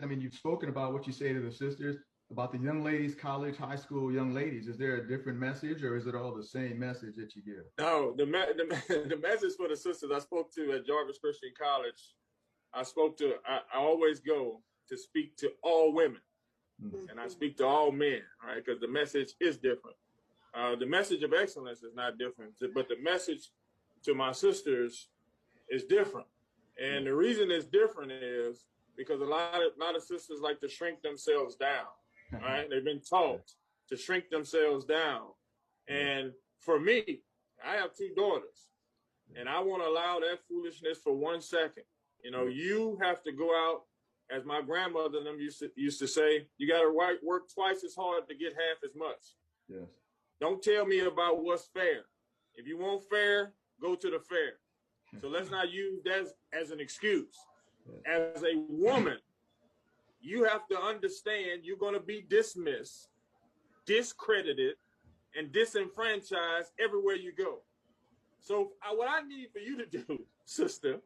I mean, you've spoken about what you say to the sisters, about the young ladies, college, high school young ladies. Is there a different message, or is it all the same message that you give? No, the message for the sisters I spoke to at Jarvis Christian College, I always go to speak to all women, and I speak to all men, right? Because the message is different. The message of excellence is not different, but the message to my sisters is different. And the reason it's different is because a lot of sisters like to shrink themselves down, right? They've been taught to shrink themselves down. And for me, I have two daughters, and I won't allow that foolishness for 1 second. You know, you have to go out, as my grandmother and them used to say, you got to work twice as hard to get half as much. Yes. Don't tell me about what's fair. If you want fair, go to the fair. So let's not use that as an excuse. As a woman, you have to understand you're going to be dismissed, discredited, and disenfranchised everywhere you go. So what I need for you to do, sister,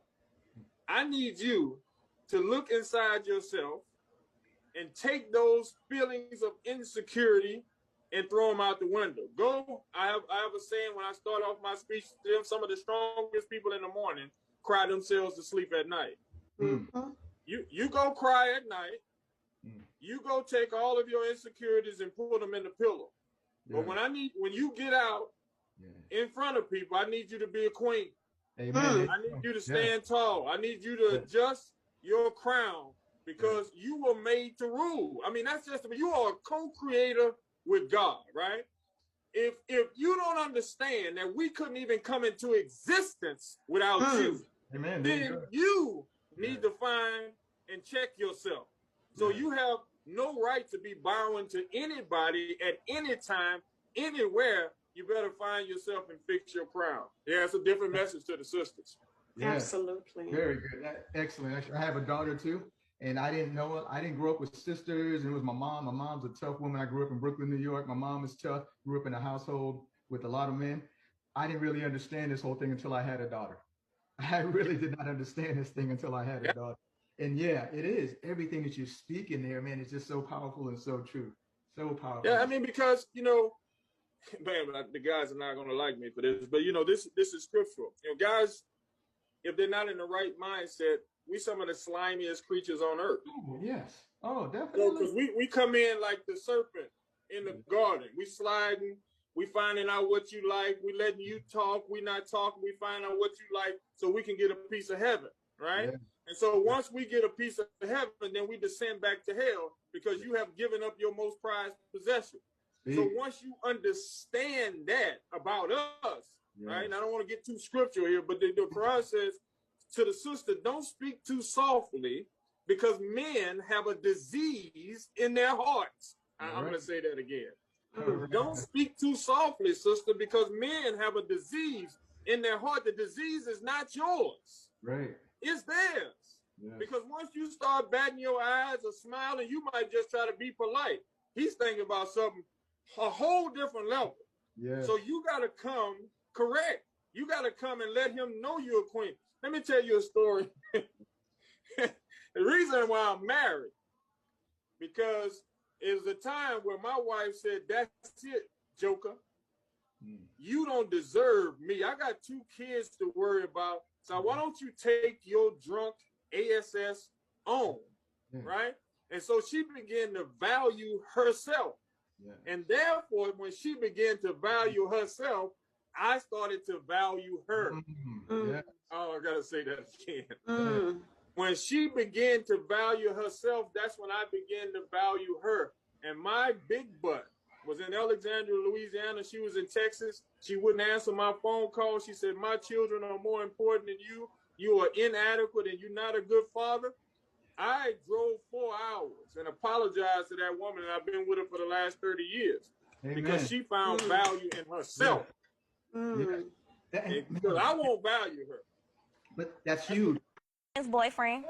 I need you to look inside yourself and take those feelings of insecurity and throw them out the window. I have a saying when I start off my speech to them, some of the strongest people in the morning cry themselves to sleep at night. Mm. You go cry at night. You go take all of your insecurities and put them in the pillow. Yeah. But when you get out in front of people, I need you to be a queen. Amen. I need you to stand tall. I need you to adjust your crown because you were made to rule. I mean, that's just, you are a co-creator with God, right? If you don't understand that we couldn't even come into existence without you, then you need to find and check yourself. So you have no right to be bowing to anybody at any time, anywhere. You better find yourself and fix your crown. Yeah, it's a different message to the sisters. Yeah. Absolutely. Very good. Excellent. Actually, I have a daughter too, and I didn't know it. I didn't grow up with sisters, and it was my mom. My mom's a tough woman. I grew up in Brooklyn, New York. My mom is tough. Grew up in a household with a lot of men. I didn't really understand this whole thing until I had a daughter. I really did not understand this thing until I had a daughter. And yeah, it is. Everything that you speak in there, man, is just so powerful and so true. So powerful. Yeah, I mean, because, you know, man, the guys are not going to like me for this, but, you know, this is scriptural. You know, guys, if they're not in the right mindset, we some of the slimiest creatures on earth. Oh, yes. Oh, definitely. Because we come in like the serpent in the garden. We sliding. We finding out what you like. We letting you talk. We not talking. We find out what you like so we can get a piece of heaven, right? Yeah. And so once we get a piece of heaven, then we descend back to hell because you have given up your most prized possession. So once you understand that about us, right? And I don't want to get too scriptural here, but the Quran says to the sister, don't speak too softly because men have a disease in their hearts. I'm going to say that again. Don't speak too softly, sister, because men have a disease in their heart. The disease is not yours. Right. It's theirs. Yeah. Because once you start batting your eyes or smiling, you might just try to be polite. He's thinking about something a whole different level. Yeah. So you got to come correct. You got to come and let him know you're a queen. Let me tell you a story. The reason why I'm married, because it was a time where my wife said, that's it, Joker. You don't deserve me. I got 2 kids to worry about. So why don't you take your drunk ASS on, right? And so she began to value herself. Yeah. And therefore, when she began to value herself, I started to value her. Yeah. Oh, I got to say that again. When she began to value herself, that's when I began to value her. And my big butt was in Alexandria, Louisiana. She was in Texas. She wouldn't answer my phone call. She said, my children are more important than you. You are inadequate and you're not a good father. I drove 4 hours and apologized to that woman, and I've been with her for the last 30 years. Amen. Because she found value in herself. Yeah. Because I won't value her. But that's huge. His boyfriend.